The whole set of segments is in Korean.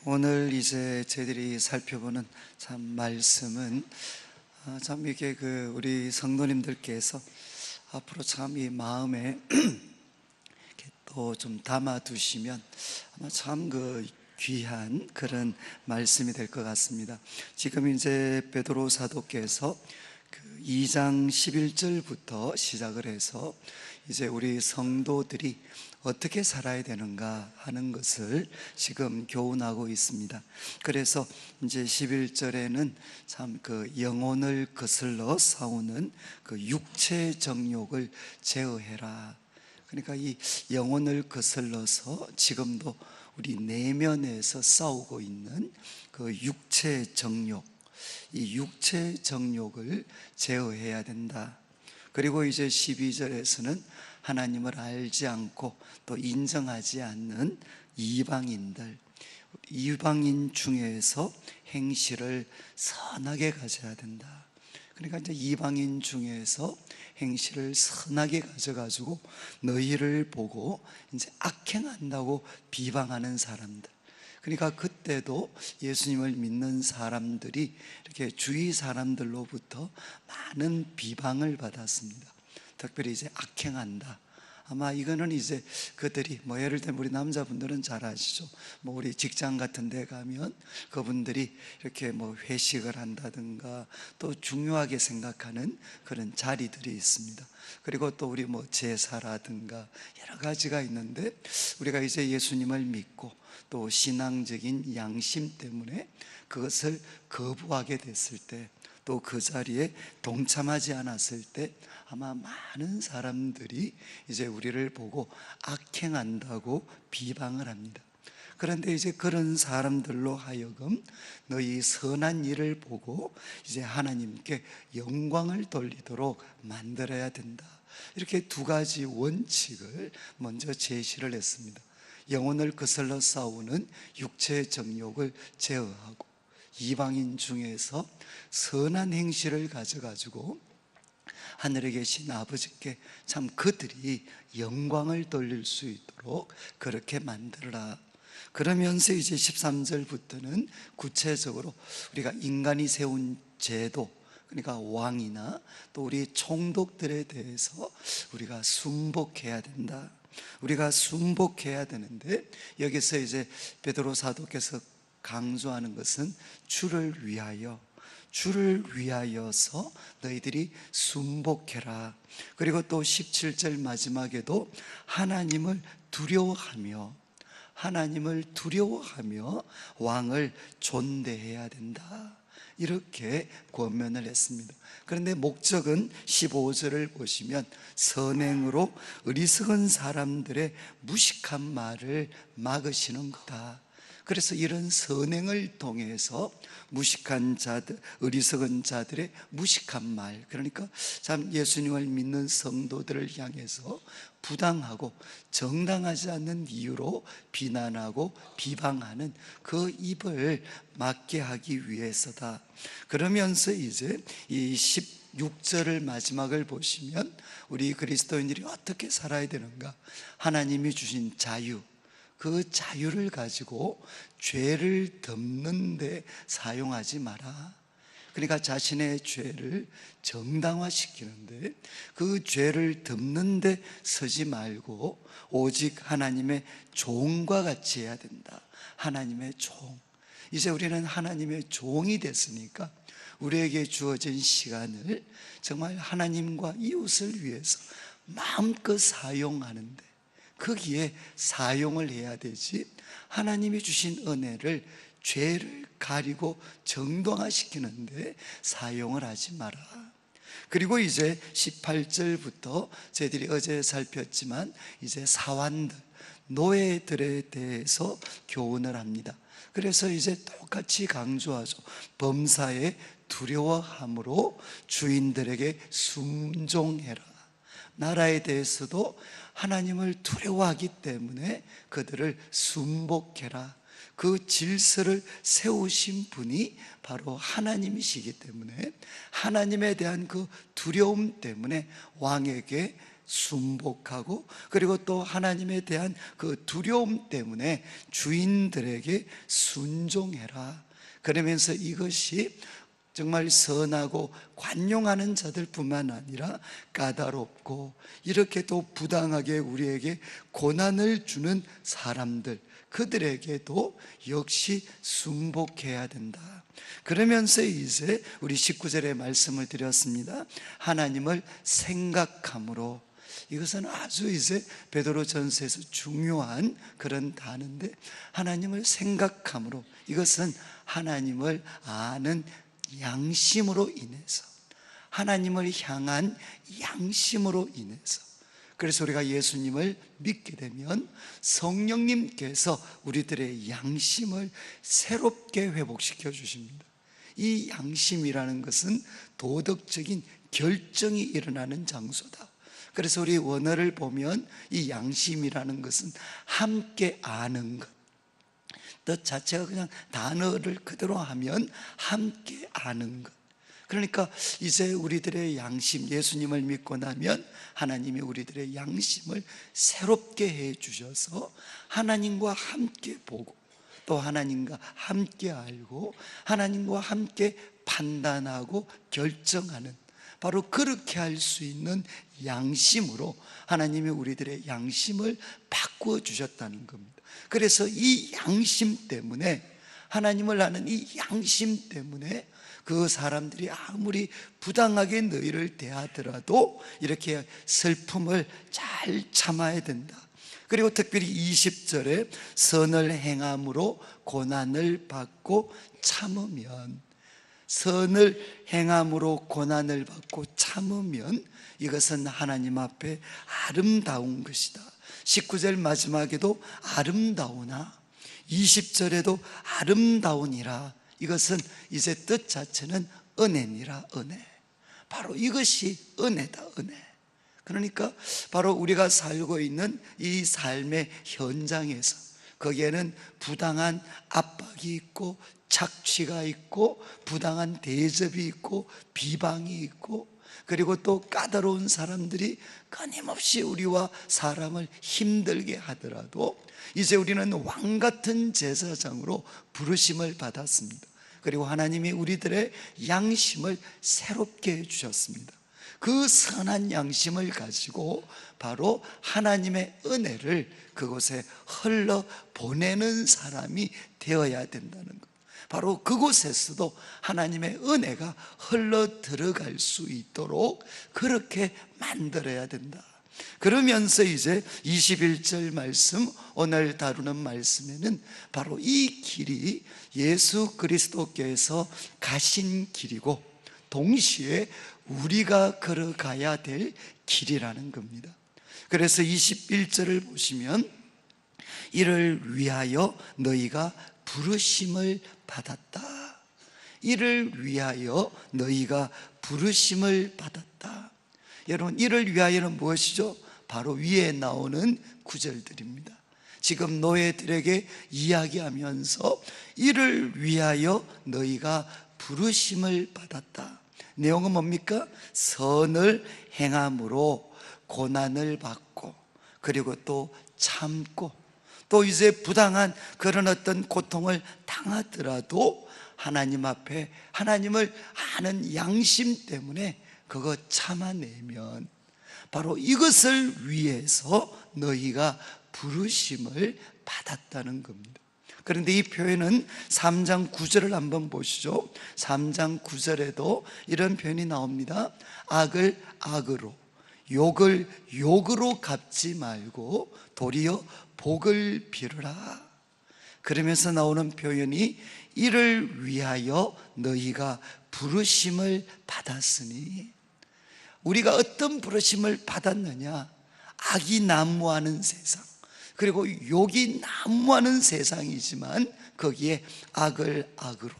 오늘 이제 저희들이 살펴보는 참 말씀은 참 이게 우리 성도님들께서 앞으로 참 이 마음에 또 좀 담아두시면 아마 참 귀한 그런 말씀이 될 것 같습니다. 지금 이제 베드로 사도께서 2장 11절부터 시작을 해서 이제 우리 성도들이 어떻게 살아야 되는가 하는 것을 지금 교훈하고 있습니다. 그래서 이제 11절에는 참 영혼을 거슬러 싸우는 육체 정욕을 제어해라. 그러니까 이 영혼을 거슬러서 지금도 우리 내면에서 싸우고 있는 육체 정욕, 이 육체 정욕을 제어해야 된다. 그리고 이제 12절에서는 하나님을 알지 않고 또 인정하지 않는 이방인들, 이방인 중에서 행실을 선하게 가져야 된다. 그러니까 이제 이방인 중에서 행실을 선하게 가져가지고 너희를 보고 이제 악행한다고 비방하는 사람들. 그러니까 그때도 예수님을 믿는 사람들이 이렇게 주위 사람들로부터 많은 비방을 받았습니다. 특별히 이제 악행한다. 아마 이거는 이제 그들이 예를 들면 우리 남자분들은 잘 아시죠. 우리 직장 같은 데 가면 그분들이 이렇게 회식을 한다든가 또 중요하게 생각하는 그런 자리들이 있습니다. 그리고 또 우리 제사라든가 여러 가지가 있는데 우리가 이제 예수님을 믿고 또 신앙적인 양심 때문에 그것을 거부하게 됐을 때 또 그 자리에 동참하지 않았을 때 아마 많은 사람들이 이제 우리를 보고 악행한다고 비방을 합니다. 그런데 이제 그런 사람들로 하여금 너희 선한 일을 보고 이제 하나님께 영광을 돌리도록 만들어야 된다. 이렇게 두 가지 원칙을 먼저 제시를 했습니다. 영혼을 거슬러 싸우는 육체의 정욕을 제어하고 이방인 중에서 선한 행실을 가져가지고 하늘에 계신 아버지께 참 그들이 영광을 돌릴 수 있도록 그렇게 만들어라. 그러면서 이제 13절부터는 구체적으로 우리가 인간이 세운 제도, 그러니까 왕이나 또 우리 총독들에 대해서 우리가 순복해야 된다. 우리가 순복해야 되는데 여기서 이제 베드로 사도께서 강조하는 것은 주를 위하여서 너희들이 순복해라. 그리고 또 17절 마지막에도 하나님을 두려워하며 왕을 존대해야 된다. 이렇게 권면을 했습니다. 그런데 목적은 15절을 보시면 선행으로 어리석은 사람들의 무식한 말을 막으시는 거다. 그래서 이런 선행을 통해서 무식한 자들, 어리석은 자들의 무식한 말, 그러니까 참 예수님을 믿는 성도들을 향해서 부당하고 정당하지 않는 이유로 비난하고 비방하는 그 입을 막게 하기 위해서다. 그러면서 이제 이 16절을 마지막을 보시면 우리 그리스도인들이 어떻게 살아야 되는가? 하나님이 주신 자유, 그 자유를 가지고 죄를 덮는 데 사용하지 마라. 그러니까 자신의 죄를 정당화시키는데 그 죄를 덮는 데 서지 말고 오직 하나님의 종과 같이 해야 된다. 하나님의 종. 이제 우리는 하나님의 종이 됐으니까 우리에게 주어진 시간을 정말 하나님과 이웃을 위해서 마음껏 사용하는데 거기에 사용을 해야 되지, 하나님이 주신 은혜를 죄를 가리고 정당화시키는데 사용을 하지 마라. 그리고 이제 18절부터 저희들이 어제 살폈지만 이제 사환들, 노예들에 대해서 교훈을 합니다. 그래서 이제 똑같이 강조하죠. 범사에 두려워함으로 주인들에게 순종해라. 나라에 대해서도 하나님을 두려워하기 때문에 그들을 순복해라. 그 질서를 세우신 분이 바로 하나님이시기 때문에 하나님에 대한 그 두려움 때문에 왕에게 순복하고, 그리고 또 하나님에 대한 그 두려움 때문에 주인들에게 순종해라. 그러면서 이것이 정말 선하고 관용하는 자들뿐만 아니라 까다롭고 이렇게 또 부당하게 우리에게 고난을 주는 사람들, 그들에게도 역시 순복해야 된다. 그러면서 이제 우리 19절에 말씀을 드렸습니다. 하나님을 생각함으로. 이것은 아주 이제 베드로전서에서 중요한 그런 단어인데, 하나님을 생각함으로, 이것은 하나님을 아는 양심으로 인해서, 하나님을 향한 양심으로 인해서. 그래서 우리가 예수님을 믿게 되면 성령님께서 우리들의 양심을 새롭게 회복시켜 주십니다. 이 양심이라는 것은 도덕적인 결정이 일어나는 장소다. 그래서 우리 원어를 보면 이 양심이라는 것은 함께 아는 것, 뜻 자체가 그냥 단어를 그대로 하면 함께 아는 것. 그러니까 이제 우리들의 양심, 예수님을 믿고 나면 하나님이 우리들의 양심을 새롭게 해 주셔서 하나님과 함께 보고, 또 하나님과 함께 알고, 하나님과 함께 판단하고 결정하는, 바로 그렇게 할 수 있는 양심으로 하나님이 우리들의 양심을 바꾸어 주셨다는 겁니다. 그래서 이 양심 때문에, 하나님을 아는 이 양심 때문에 그 사람들이 아무리 부당하게 너희를 대하더라도 이렇게 슬픔을 잘 참아야 된다. 그리고 특별히 20절에 선을 행함으로 고난을 받고 참으면, 선을 행함으로 고난을 받고 참으면 이것은 하나님 앞에 아름다운 것이다. 19절 마지막에도 아름다우나, 20절에도 아름다우니라. 이것은 이제 뜻 자체는 은혜니라, 은혜. 바로 이것이 은혜다, 은혜. 그러니까 바로 우리가 살고 있는 이 삶의 현장에서, 거기에는 부당한 압박이 있고 착취가 있고 부당한 대접이 있고 비방이 있고, 그리고 또 까다로운 사람들이 끊임없이 우리와 사람을 힘들게 하더라도 이제 우리는 왕같은 제사장으로 부르심을 받았습니다. 그리고 하나님이 우리들의 양심을 새롭게 해주셨습니다. 그 선한 양심을 가지고 바로 하나님의 은혜를 그곳에 흘러 보내는 사람이 되어야 된다는 것. 바로 그곳에서도 하나님의 은혜가 흘러 들어갈 수 있도록 그렇게 만들어야 된다. 그러면서 이제 21절 말씀, 오늘 다루는 말씀에는 바로 이 길이 예수 그리스도께서 가신 길이고 동시에 우리가 걸어가야 될 길이라는 겁니다. 그래서 21절을 보시면 이를 위하여 너희가 부르심을 받았다. 이를 위하여 너희가 부르심을 받았다. 여러분, 이를 위하여는 무엇이죠? 바로 위에 나오는 구절들입니다. 지금 노예들에게 이야기하면서 이를 위하여 너희가 부르심을 받았다. 내용은 뭡니까? 선을 행함으로 고난을 받고, 그리고 또 참고, 또 이제 부당한 그런 어떤 고통을 당하더라도 하나님 앞에 하나님을 아는 양심 때문에 그거 참아내면 바로 이것을 위해서 너희가 부르심을 받았다는 겁니다. 그런데 이 표현은 3장 9절을 한번 보시죠. 3장 9절에도 이런 표현이 나옵니다. 악을 악으로, 욕을 욕으로 갚지 말고 도리어 복을 빌으라. 그러면서 나오는 표현이 이를 위하여 너희가 부르심을 받았으니, 우리가 어떤 부르심을 받았느냐? 악이 난무하는 세상, 그리고 욕이 난무하는 세상이지만 거기에 악을 악으로,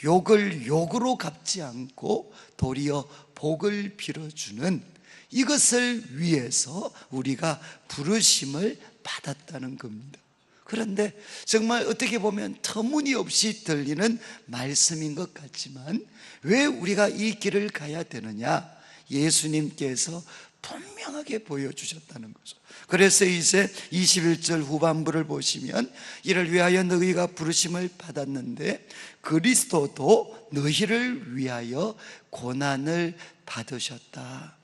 욕을 욕으로 갚지 않고 도리어 복을 빌어주는, 이것을 위해서 우리가 부르심을 받았다는 겁니다. 그런데 정말 어떻게 보면 터무니없이 들리는 말씀인 것 같지만 왜 우리가 이 길을 가야 되느냐? 예수님께서 분명하게 보여주셨다는 거죠. 그래서 이제 21절 후반부를 보시면 이를 위하여 너희가 부르심을 받았는데 그리스도도 너희를 위하여 고난을 받으셨다.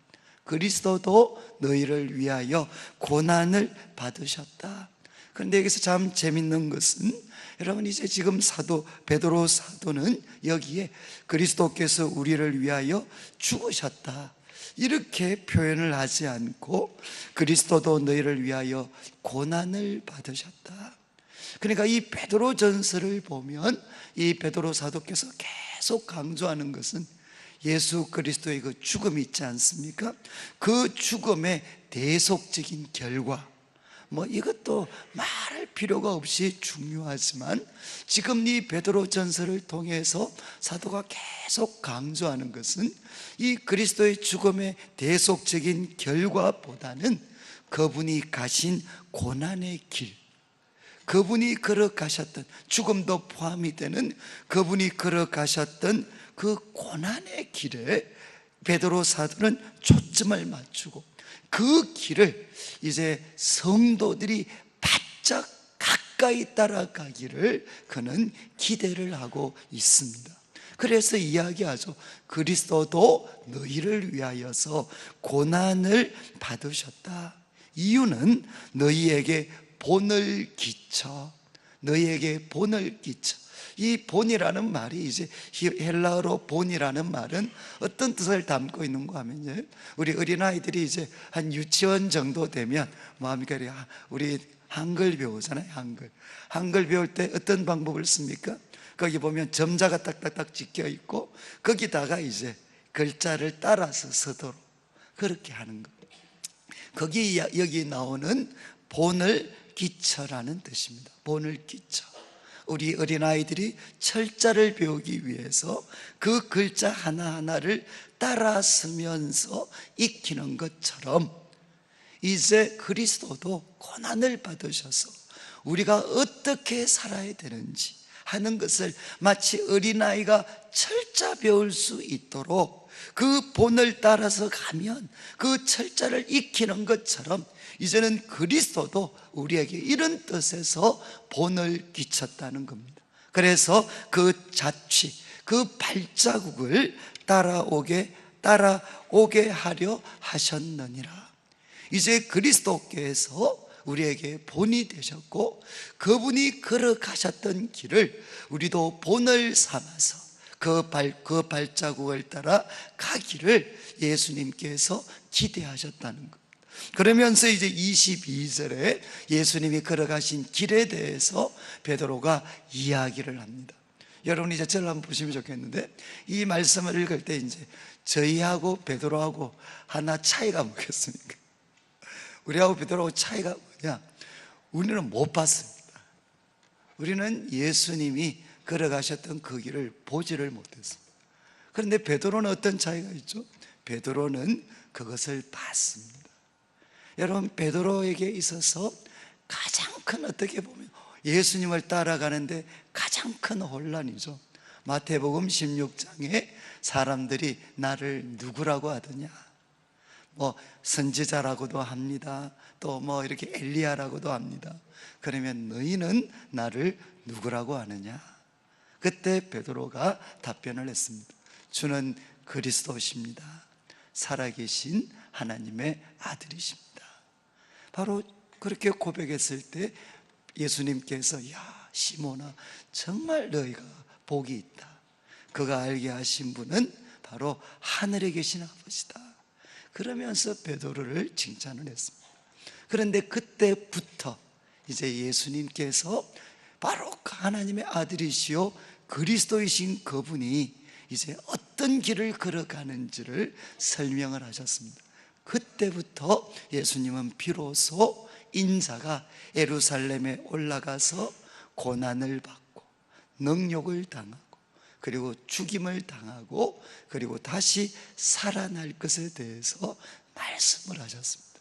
그리스도도 너희를 위하여 고난을 받으셨다. 그런데 여기서 참 재밌는 것은 여러분, 이제 지금 사도 베드로 사도는 여기에 그리스도께서 우리를 위하여 죽으셨다 이렇게 표현을 하지 않고 그리스도도 너희를 위하여 고난을 받으셨다. 그러니까 이 베드로 전서를 보면 이 베드로 사도께서 계속 강조하는 것은 예수 그리스도의 그 죽음이 있지 않습니까? 그 죽음의 대속적인 결과, 이것도 말할 필요가 없이 중요하지만 지금 이 베드로 전서를 통해서 사도가 계속 강조하는 것은 이 그리스도의 죽음의 대속적인 결과보다는 그분이 가신 고난의 길, 그분이 걸어가셨던, 죽음도 포함이 되는 그분이 걸어가셨던 그 고난의 길에 베드로 사도는 초점을 맞추고 그 길을 이제 성도들이 바짝 가까이 따라가기를 그는 기대를 하고 있습니다. 그래서 이야기하죠. 그리스도도 너희를 위하여서 고난을 받으셨다. 이유는 너희에게 본을 끼쳐, 너희에게 본을 끼쳐. 이 본이라는 말이 이제 헬라어로 본이라는 말은 어떤 뜻을 담고 있는가 하면요, 우리 어린아이들이 이제 한 유치원 정도 되면 뭐합니까? 우리 한글 배우잖아요. 한글 배울 때 어떤 방법을 씁니까? 거기 보면 점자가 딱딱딱 찍혀 있고 거기다가 이제 글자를 따라서 쓰도록 그렇게 하는 것. 여기 나오는 본을 끼쳐라는 뜻입니다. 본을 끼쳐. 우리 어린아이들이 철자를 배우기 위해서 그 글자 하나하나를 따라 쓰면서 익히는 것처럼 이제 그리스도도 고난을 받으셔서 우리가 어떻게 살아야 되는지 하는 것을 마치 어린아이가 철자 배울 수 있도록 그 본을 따라서 가면 그 철자를 익히는 것처럼 이제는 그리스도도 우리에게 이런 뜻에서 본을 끼쳤다는 겁니다. 그래서 그 자취, 그 발자국을 따라오게 하려 하셨느니라. 이제 그리스도께서 우리에게 본이 되셨고 그분이 걸어가셨던 길을 우리도 본을 삼아서 그 발자국을 따라 가기를 예수님께서 기대하셨다는 것. 그러면서 이제 22절에 예수님이 걸어가신 길에 대해서 베드로가 이야기를 합니다. 여러분 이제 저를 한번 보시면 좋겠는데, 이 말씀을 읽을 때 이제 저희하고 베드로하고 하나 차이가 뭐겠습니까? 우리하고 베드로하고 차이가 뭐냐? 우리는 못 봤습니다. 우리는 예수님이 걸어가셨던 그 길을 보지를 못했습니다. 그런데 베드로는 어떤 차이가 있죠? 베드로는 그것을 봤습니다. 여러분, 베드로에게 있어서 가장 큰, 어떻게 보면 예수님을 따라가는데 가장 큰 혼란이죠. 마태복음 16장에 사람들이 나를 누구라고 하더냐, 선지자라고도 합니다. 또 이렇게 엘리야라고도 합니다. 그러면 너희는 나를 누구라고 하느냐? 그때 베드로가 답변을 했습니다. 주는 그리스도십니다. 살아계신 하나님의 아들이십니다. 바로 그렇게 고백했을 때 예수님께서 야 시몬아, 정말 너희가 복이 있다. 그가 알게 하신 분은 바로 하늘에 계신 아버지다. 그러면서 베드로를 칭찬을 했습니다. 그런데 그때부터 이제 예수님께서 바로 하나님의 아들이시요 그리스도이신 그분이 이제 어떤 길을 걸어가는지를 설명을 하셨습니다. 그때부터 예수님은 비로소 인자가 예루살렘에 올라가서 고난을 받고 능욕을 당하고 그리고 죽임을 당하고 그리고 다시 살아날 것에 대해서 말씀을 하셨습니다.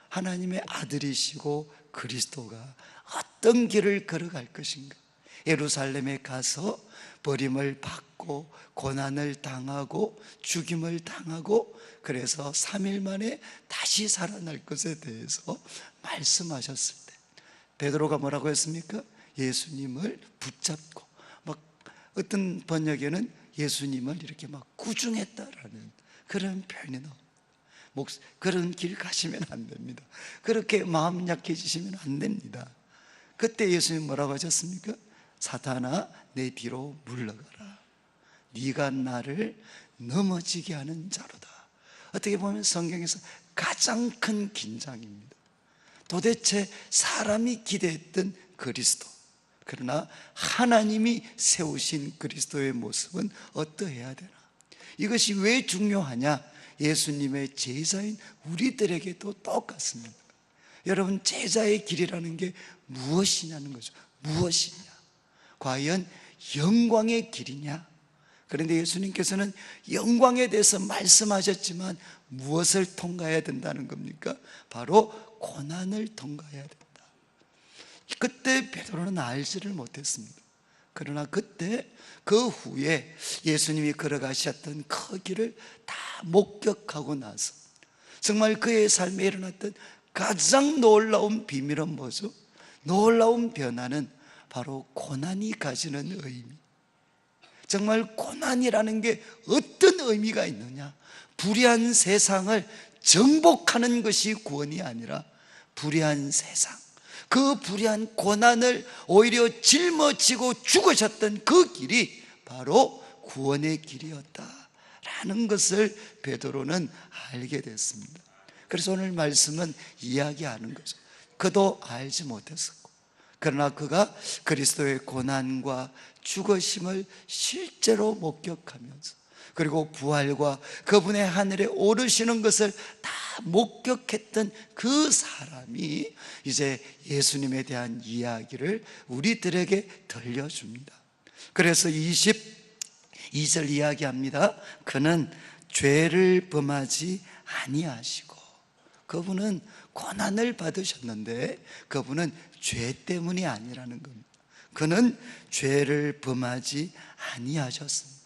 하나님의 아들이시고 그리스도가 어떤 길을 걸어갈 것인가, 예루살렘에 가서 버림을 받고 고난을 당하고 죽임을 당하고 그래서 3일 만에 다시 살아날 것에 대해서 말씀하셨을 때 베드로가 뭐라고 했습니까? 예수님을 붙잡고 막 어떤 번역에는 예수님을 이렇게 막 꾸중했다라는 그런 표현이 나옵니다. 그런 길 가시면 안 됩니다. 그렇게 마음 약해지시면 안 됩니다. 그때 예수님 뭐라고 하셨습니까? 사탄아 내 뒤로 물러가라. 네가 나를 넘어지게 하는 자로다. 어떻게 보면 성경에서 가장 큰 긴장입니다. 도대체 사람이 기대했던 그리스도, 그러나 하나님이 세우신 그리스도의 모습은 어떠해야 되나? 이것이 왜 중요하냐? 예수님의 제자인 우리들에게도 똑같습니다. 여러분, 제자의 길이라는 게 무엇이냐는 거죠. 무엇이냐? 과연 영광의 길이냐? 그런데 예수님께서는 영광에 대해서 말씀하셨지만 무엇을 통과해야 된다는 겁니까? 바로 고난을 통과해야 된다. 그때 베드로는 알지를 못했습니다. 그러나 그때 그 후에 예수님이 걸어가셨던 그 길을 다 목격하고 나서 정말 그의 삶에 일어났던 가장 놀라운 비밀은 뭐죠? 놀라운 변화는 바로 고난이 가지는 의미. 정말 고난이라는 게 어떤 의미가 있느냐? 불의한 세상을 정복하는 것이 구원이 아니라 불의한 세상, 그 불의한 고난을 오히려 짊어지고 죽으셨던 그 길이 바로 구원의 길이었다라는 것을 베드로는 알게 됐습니다. 그래서 오늘 말씀은 이야기하는 거죠. 그도 알지 못했었고, 그러나 그가 그리스도의 고난과 죽으심을 실제로 목격하면서 그리고 부활과 그분의 하늘에 오르시는 것을 다 목격했던 그 사람이 이제 예수님에 대한 이야기를 우리들에게 들려줍니다. 그래서 22절 이야기합니다. 그는 죄를 범하지 아니하시고, 그분은 고난을 받으셨는데 그분은 죄 때문이 아니라는 겁니다. 그는 죄를 범하지 아니하셨습니다.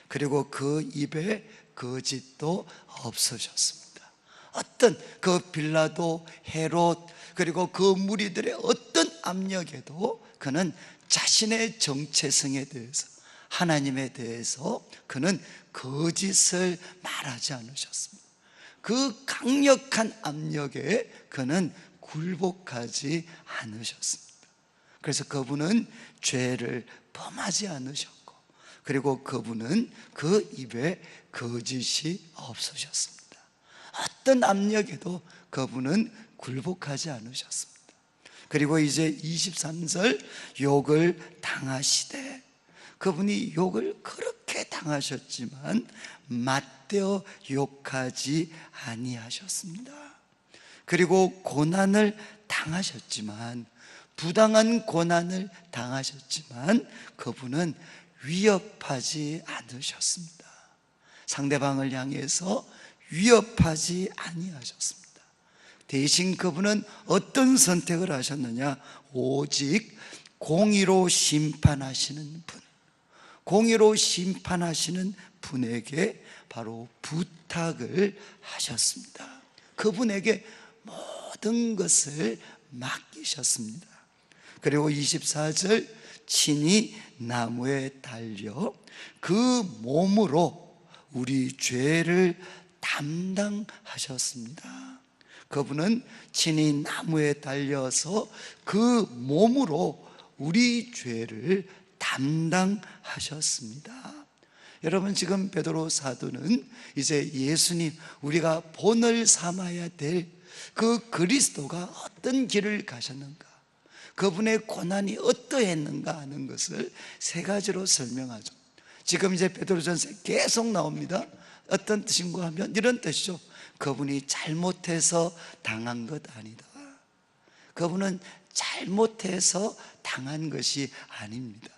그리고 그 입에 거짓도 없으셨습니다. 어떤 그 빌라도, 헤롯, 그리고 그 무리들의 어떤 압력에도 그는 자신의 정체성에 대해서, 하나님에 대해서 그는 거짓을 말하지 않으셨습니다. 그 강력한 압력에 그는 굴복하지 않으셨습니다. 그래서 그분은 죄를 범하지 않으셨고, 그리고 그분은 그 입에 거짓이 없으셨습니다. 어떤 압력에도 그분은 굴복하지 않으셨습니다. 그리고 이제 23절, 욕을 당하시되, 그분이 욕을 그렇게 당하셨지만 맞대어 욕하지 아니하셨습니다. 그리고 고난을 당하셨지만, 부당한 고난을 당하셨지만 그분은 위협하지 않으셨습니다. 상대방을 향해서 위협하지 아니하셨습니다. 대신 그분은 어떤 선택을 하셨느냐? 오직 공의로 심판하시는 분, 공의로 심판하시는 분에게 바로 부탁을 하셨습니다. 그분에게 모든 것을 맡기셨습니다. 그리고 24절, 친히 나무에 달려 그 몸으로 우리 죄를 담당하셨습니다. 그분은 친히 나무에 달려서 그 몸으로 우리 죄를 담당하셨습니다. 여러분, 지금 베드로 사도는 이제 예수님, 우리가 본을 삼아야 될 그 그리스도가 어떤 길을 가셨는가, 그분의 고난이 어떠했는가 하는 것을 세 가지로 설명하죠. 지금 이제 베드로전서에 계속 나옵니다. 어떤 뜻인가 하면 이런 뜻이죠. 그분이 잘못해서 당한 것 아니다. 그분은 잘못해서 당한 것이 아닙니다.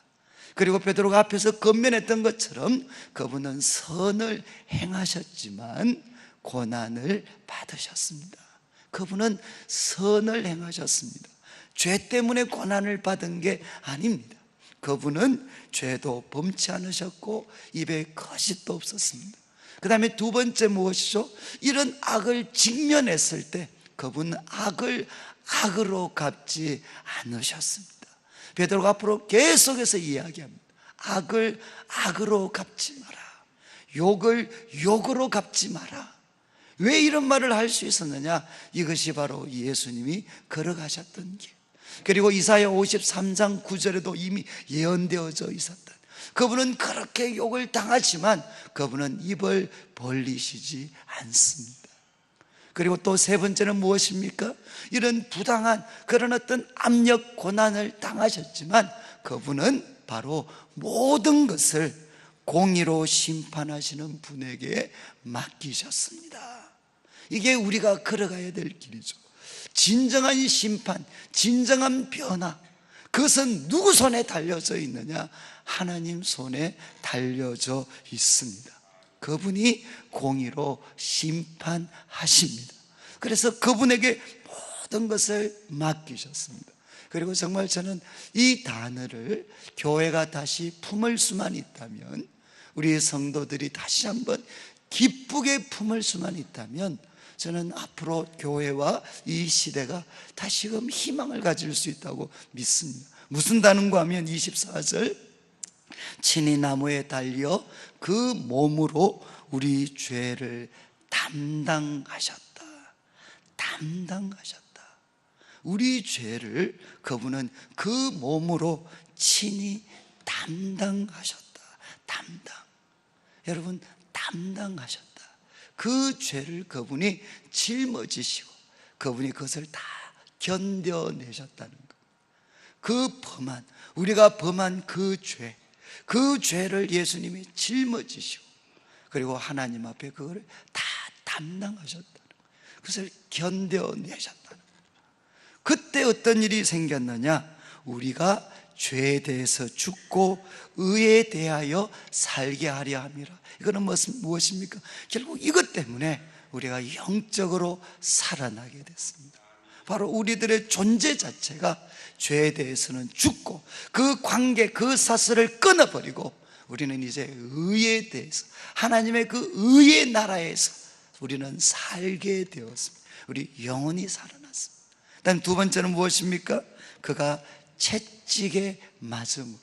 그리고 베드로가 앞에서 권면했던 것처럼 그분은 선을 행하셨지만 고난을 받으셨습니다. 그분은 선을 행하셨습니다. 죄 때문에 고난을 받은 게 아닙니다. 그분은 죄도 범치 않으셨고 입에 거짓도 없었습니다. 그 다음에 두 번째 무엇이죠? 이런 악을 직면했을 때 그분은 악을 악으로 갚지 않으셨습니다. 베드로가 앞으로 계속해서 이야기합니다. 악을 악으로 갚지 마라. 욕을 욕으로 갚지 마라. 왜 이런 말을 할 수 있었느냐? 이것이 바로 예수님이 걸어가셨던 길, 그리고 이사야 53장 9절에도 이미 예언되어져 있었던, 그분은 그렇게 욕을 당하지만 그분은 입을 벌리시지 않습니다. 그리고 또 세 번째는 무엇입니까? 이런 부당한 그런 어떤 압력, 고난을 당하셨지만 그분은 바로 모든 것을 공의로 심판하시는 분에게 맡기셨습니다. 이게 우리가 걸어가야 될 길이죠. 진정한 심판, 진정한 변화, 그것은 누구 손에 달려져 있느냐? 하나님 손에 달려져 있습니다. 그분이 공의로 심판하십니다. 그래서 그분에게 모든 것을 맡기셨습니다. 그리고 정말 저는 이 단어를 교회가 다시 품을 수만 있다면, 우리 성도들이 다시 한번 기쁘게 품을 수만 있다면, 저는 앞으로 교회와 이 시대가 다시금 희망을 가질 수 있다고 믿습니다. 무슨 단어인가 하면 24절, 친히 나무에 달려 그 몸으로 우리 죄를 담당하셨다. 담당하셨다. 우리 죄를 그분은 그 몸으로 친히 담당하셨다. 담당. 여러분, 담당하셨다. 그 죄를 그분이 짊어지시고 그분이 그것을 다 견뎌내셨다는 것. 그 범한, 우리가 범한 그 죄, 그 죄를 예수님이 짊어지시고 그리고 하나님 앞에 그걸 다 담당하셨다는 것, 그것을 견뎌내셨다는 것. 그때 어떤 일이 생겼느냐? 우리가 죄에 대해서 죽고 의에 대하여 살게 하려 함이라. 이거는 무엇입니까? 결국 이것 때문에 우리가 영적으로 살아나게 됐습니다. 바로 우리들의 존재 자체가 죄에 대해서는 죽고 그 관계, 그 사슬을 끊어버리고 우리는 이제 의에 대해서, 하나님의 그 의의 나라에서 우리는 살게 되었습니다. 우리 영혼이 살아났습니다. 다음 두 번째는 무엇입니까? 그가 채찍에 맞음으로,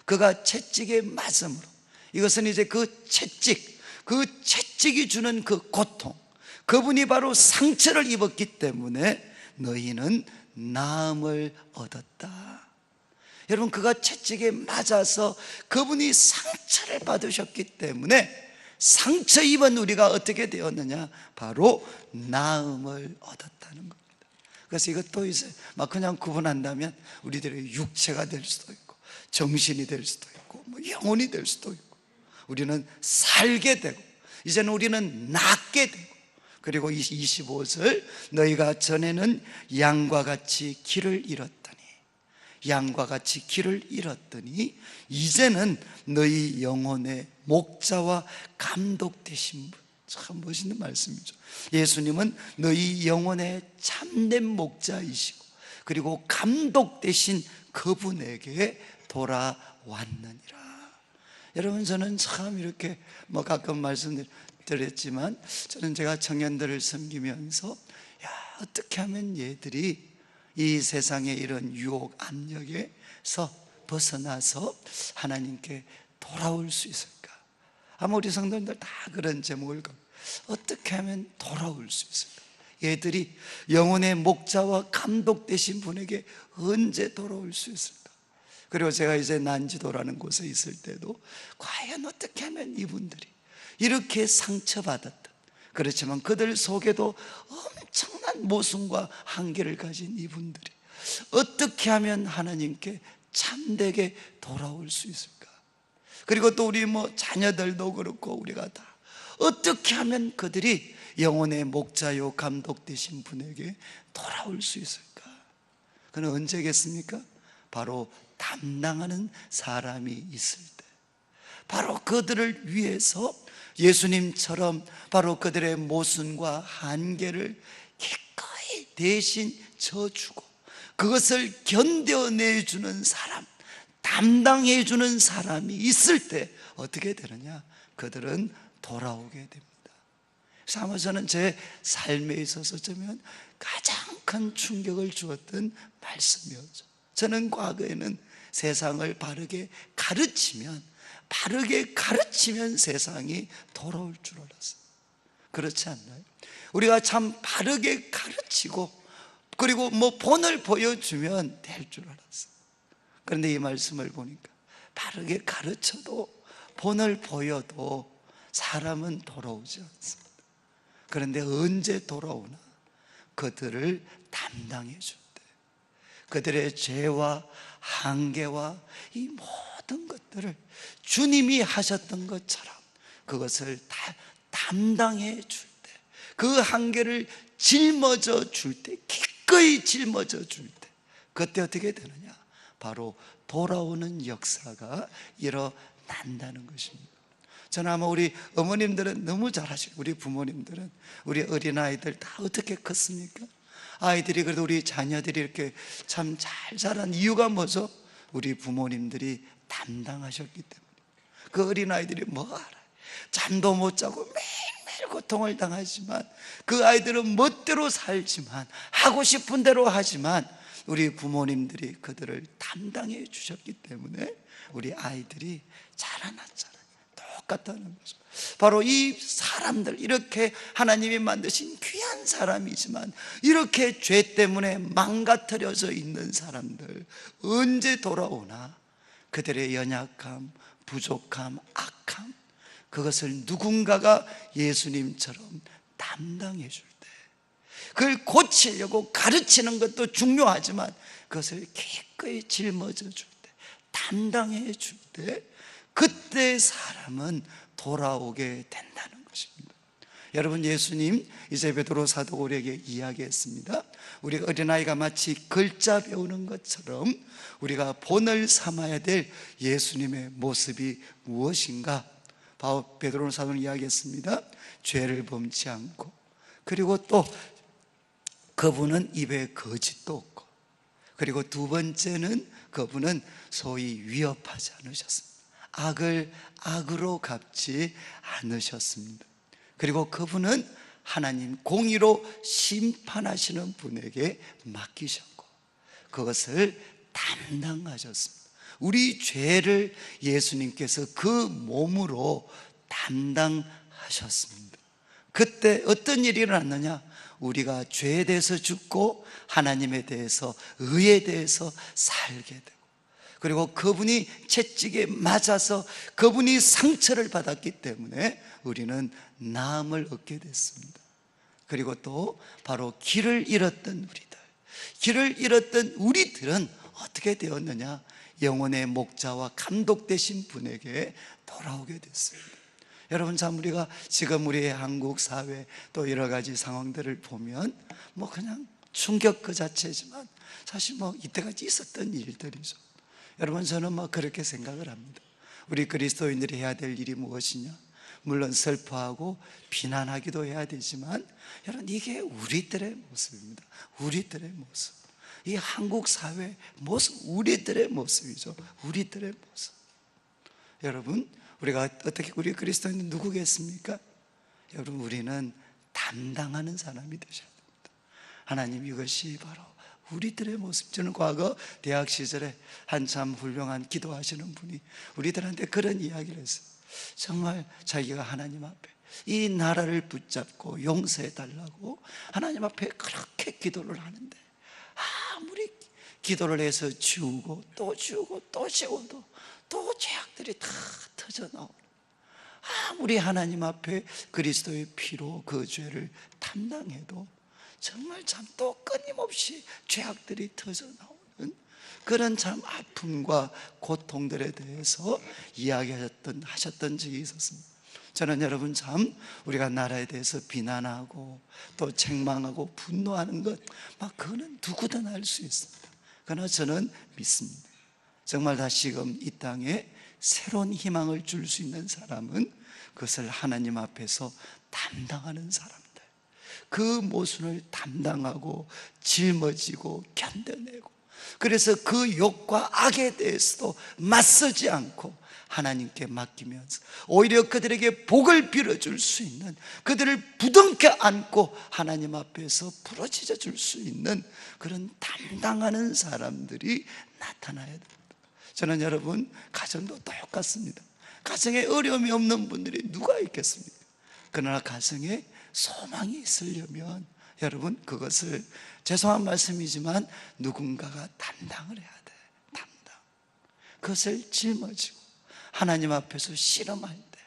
그가 채찍에 맞음으로, 이것은 이제 그 채찍이 주는 그 고통, 그분이 바로 상처를 입었기 때문에 너희는 나음을 얻었다. 여러분, 그가 채찍에 맞아서 그분이 상처를 받으셨기 때문에 상처 입은 우리가 어떻게 되었느냐? 바로 나음을 얻었다는 겁니다. 그래서 이것도 이제 막 그냥 구분한다면 우리들의 육체가 될 수도 있고 정신이 될 수도 있고 뭐 영혼이 될 수도 있고, 우리는 살게 되고 이제는 우리는 낫게 되고, 그리고 25절, 너희가 전에는 양과 같이 길을 잃었더니 이제는 너희 영혼의 목자와 감독 되신 분. 참 멋있는 말씀이죠. 예수님은 너희 영혼의 참된 목자이시고 그리고 감독 되신 그분에게 돌아왔느니라. 여러분, 저는 참 이렇게 가끔 말씀드렸지만, 저는 제가 청년들을 섬기면서 어떻게 하면 얘들이 이 세상의 이런 유혹, 압력에서 벗어나서 하나님께 돌아올 수 있을까? 아마 우리 성도님들 다 그런 제목을 갖고 어떻게 하면 돌아올 수 있을까? 얘들이 영혼의 목자와 감독 되신 분에게 언제 돌아올 수 있을까? 그리고 제가 이제 난지도라는 곳에 있을 때도 과연 어떻게 하면 이분들이 이렇게 상처받았던, 그렇지만 그들 속에도 엄청난 모순과 한계를 가진 이분들이 어떻게 하면 하나님께 참되게 돌아올 수 있을까? 그리고 또 우리 자녀들도 그렇고 우리가 다 어떻게 하면 그들이 영혼의 목자요 감독 되신 분에게 돌아올 수 있을까? 그는 언제겠습니까? 바로 담당하는 사람이 있을 때, 바로 그들을 위해서 예수님처럼 바로 그들의 모순과 한계를 기꺼이 대신 져주고 그것을 견뎌내주는 사람, 담당해 주는 사람이 있을 때 어떻게 되느냐? 그들은 돌아오게 됩니다. 그래서 아마 저는 제 삶에 있어서 어쩌면 가장 큰 충격을 주었던 말씀이었죠. 저는 과거에는 세상을 바르게 가르치면 세상이 돌아올 줄 알았어요. 그렇지 않나요? 우리가 참 바르게 가르치고 그리고 본을 보여주면 될 줄 알았어요. 그런데 이 말씀을 보니까 바르게 가르쳐도 본을 보여도 사람은 돌아오지 않습니다. 그런데 언제 돌아오나? 그들을 담당해 줄 때, 그들의 죄와 한계와 이 모든 것들을 주님이 하셨던 것처럼 그것을 다 담당해 줄 때, 그 한계를 짊어져 줄 때, 기꺼이 짊어져 줄 때, 그때 어떻게 되느냐? 바로 돌아오는 역사가 일어난다는 것입니다. 저는 아마 우리 어머님들은 너무 잘 아시고, 우리 부모님들은 우리 어린아이들 다 어떻게 컸습니까? 아이들이 그래도 우리 자녀들이 이렇게 참 잘 자란 이유가 뭐죠? 우리 부모님들이 담당하셨기 때문에. 그 어린아이들이 뭐 알아요? 잠도 못 자고 매일매일 고통을 당하지만, 그 아이들은 멋대로 살지만, 하고 싶은 대로 하지만 우리 부모님들이 그들을 담당해 주셨기 때문에 우리 아이들이 자라났잖아요. 똑같다는 거죠. 바로 이 사람들, 이렇게 하나님이 만드신 귀한 사람이지만 이렇게 죄 때문에 망가뜨려져 있는 사람들, 언제 돌아오나? 그들의 연약함, 부족함, 악함, 그것을 누군가가 예수님처럼 담당해 줄 때, 그걸 고치려고 가르치는 것도 중요하지만 그것을 기꺼이 짊어져 줄 때, 담당해 줄 때, 그때 사람은 돌아오게 된다는 것입니다. 여러분, 예수님 이제 베드로 사도가 우리에게 이야기했습니다. 우리가 어린아이가 마치 글자 배우는 것처럼 우리가 본을 삼아야 될 예수님의 모습이 무엇인가? 바로 베드로 사도는 이야기했습니다. 죄를 범치 않고, 그리고 또 그분은 입에 거짓도 없고, 그리고 두 번째는 그분은 소위 위협하지 않으셨습니다. 악을 악으로 갚지 않으셨습니다. 그리고 그분은 하나님 공의로 심판하시는 분에게 맡기셨고 그것을 담당하셨습니다. 우리 죄를 예수님께서 그 몸으로 담당하셨습니다. 그때 어떤 일이 일어났느냐? 우리가 죄에 대해서 죽고 하나님에 대해서, 의에 대해서 살게 되고, 그리고 그분이 채찍에 맞아서 그분이 상처를 받았기 때문에 우리는 나음을 얻게 됐습니다. 그리고 또 바로 길을 잃었던 우리들은 어떻게 되었느냐? 영혼의 목자와 감독 되신 분에게 돌아오게 됐습니다. 여러분, 참 우리가 지금 우리의 한국 사회 또 여러 가지 상황들을 보면 그냥 충격 그 자체지만 사실 이때까지 있었던 일들이죠. 여러분, 저는 그렇게 생각을 합니다. 우리 그리스도인들이 해야 될 일이 무엇이냐? 물론 슬퍼하고 비난하기도 해야 되지만, 여러분, 이게 우리들의 모습입니다. 우리들의 모습, 이 한국 사회의 모습, 우리들의 모습이죠. 우리들의 모습. 여러분, 우리가 어떻게, 우리 그리스도인은 누구겠습니까? 여러분, 우리는 담당하는 사람이 되셔야 됩니다. 하나님, 이것이 바로 우리들의 모습. 저는 과거 대학 시절에 한참 훌륭한 기도하시는 분이 우리들한테 그런 이야기를 했어요. 정말 자기가 하나님 앞에 이 나라를 붙잡고 용서해 달라고 하나님 앞에 그렇게 기도를 하는데, 아무리 기도를 해서 지우고 또 지우고 또 지워도 또 죄악들이 다 터져나오는, 아무리 하나님 앞에 그리스도의 피로 그 죄를 담당해도 정말 참 또 끊임없이 죄악들이 터져나오는 그런 참 아픔과 고통들에 대해서 하셨던 적이 있었습니다. 저는 여러분, 참 우리가 나라에 대해서 비난하고 또 책망하고 분노하는 것, 그거는 누구든 할 수 있습니다. 그러나 저는 믿습니다. 정말 다시금 이 땅에 새로운 희망을 줄 수 있는 사람은 그것을 하나님 앞에서 담당하는 사람들, 그 모순을 담당하고 짊어지고 견뎌내고 그래서 그 욕과 악에 대해서도 맞서지 않고 하나님께 맡기면서 오히려 그들에게 복을 빌어줄 수 있는, 그들을 부둥켜 안고 하나님 앞에서 부러지져 줄 수 있는 그런 담당하는 사람들이 나타나야 됩니다. 저는 여러분, 가정도 똑같습니다. 가정에 어려움이 없는 분들이 누가 있겠습니까? 그러나 가정에 소망이 있으려면 여러분, 그것을, 죄송한 말씀이지만 누군가가 담당을 해야 돼. 담당. 그것을 짊어지고 하나님 앞에서 씨름할 때,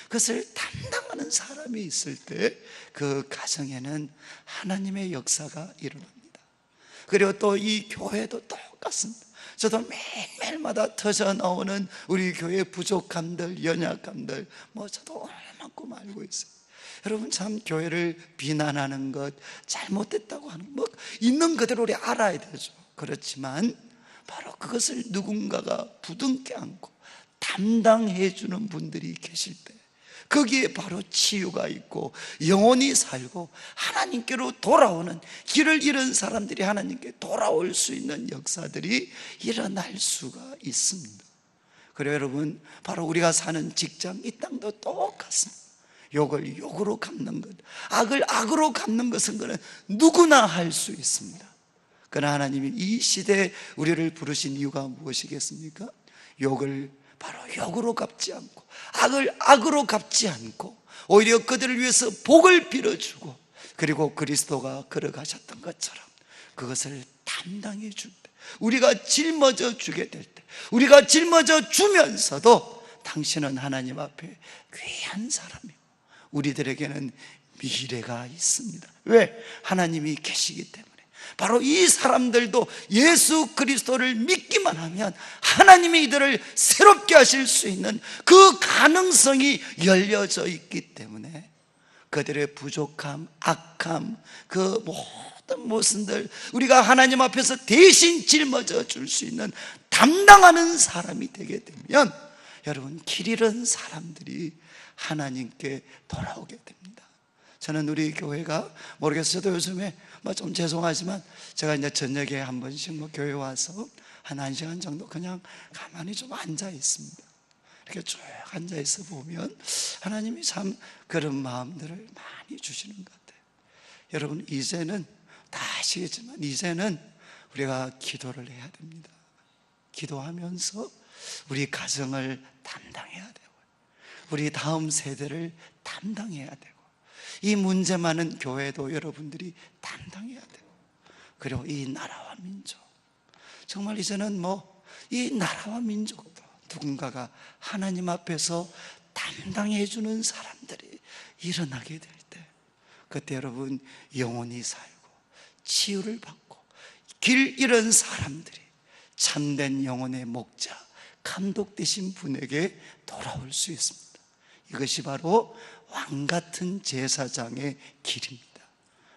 그것을 담당하는 사람이 있을 때 그 가정에는 하나님의 역사가 일어납니다. 그리고 또 이 교회도 똑같습니다. 저도 매일매일마다 터져 나오는 우리 교회의 부족함들, 연약함들, 저도 얼마큼 알고 있어요. 여러분, 참 교회를 비난하는 것, 잘못됐다고 하는 것, 있는 그대로 우리 알아야 되죠. 그렇지만 바로 그것을 누군가가 부둥켜 안고 담당해 주는 분들이 계실 때, 거기에 바로 치유가 있고 영혼이 살고 하나님께로 돌아오는, 길을 잃은 사람들이 하나님께 돌아올 수 있는 역사들이 일어날 수가 있습니다. 그래요, 여러분, 바로 우리가 사는 직장, 이 땅도 똑같습니다. 욕을 욕으로 갚는 것, 악을 악으로 갚는 것은 그는 누구나 할 수 있습니다. 그러나 하나님이 이 시대에 우리를 부르신 이유가 무엇이겠습니까? 욕을 바로 욕으로 갚지 않고, 악을 악으로 갚지 않고, 오히려 그들을 위해서 복을 빌어주고, 그리고 그리스도가 걸어가셨던 것처럼 그것을 담당해 줄 때, 우리가 짊어져 주게 될 때, 우리가 짊어져 주면서도 당신은 하나님 앞에 귀한 사람이고 우리들에게는 미래가 있습니다. 왜? 하나님이 계시기 때문에. 바로 이 사람들도 예수 그리스도를 믿기만 하면 하나님이 이들을 새롭게 하실 수 있는 그 가능성이 열려져 있기 때문에 그들의 부족함, 악함, 그 모든 모순들 우리가 하나님 앞에서 대신 짊어져 줄 수 있는 담당하는 사람이 되게 되면 여러분, 길 잃은 사람들이 하나님께 돌아오게 됩니다. 저는 우리 교회가, 모르겠어요, 저도 요즘에 좀 죄송하지만 제가 이제 저녁에 한 번씩 교회 와서 한 1시간 정도 그냥 가만히 좀 앉아 있습니다. 이렇게 쭉 앉아 있어 보면 하나님이 참 그런 마음들을 많이 주시는 것 같아요. 여러분, 이제는 다 아시겠지만 이제는 우리가 기도를 해야 됩니다. 기도하면서 우리 가정을 담당해야 되고, 우리 다음 세대를 담당해야 되고, 이 문제 많은 교회도 여러분들이 담당해야 되고, 그리고 이 나라와 민족, 정말 이제는 이 나라와 민족도 누군가가 하나님 앞에서 담당해 주는 사람들이 일어나게 될 때, 그때 여러분, 영혼이 살고 치유를 받고 길 잃은 사람들이 참된 영혼의 목자, 감독 되신 분에게 돌아올 수 있습니다. 이것이 바로 왕같은 제사장의 길입니다.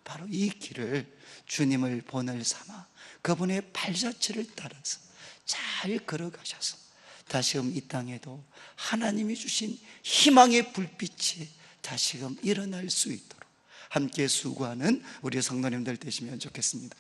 바로 이 길을 주님을 본을 삼아 그분의 발자취를 따라서 잘 걸어가셔서 다시금 이 땅에도 하나님이 주신 희망의 불빛이 다시금 일어날 수 있도록 함께 수고하는 우리 성도님들 되시면 좋겠습니다.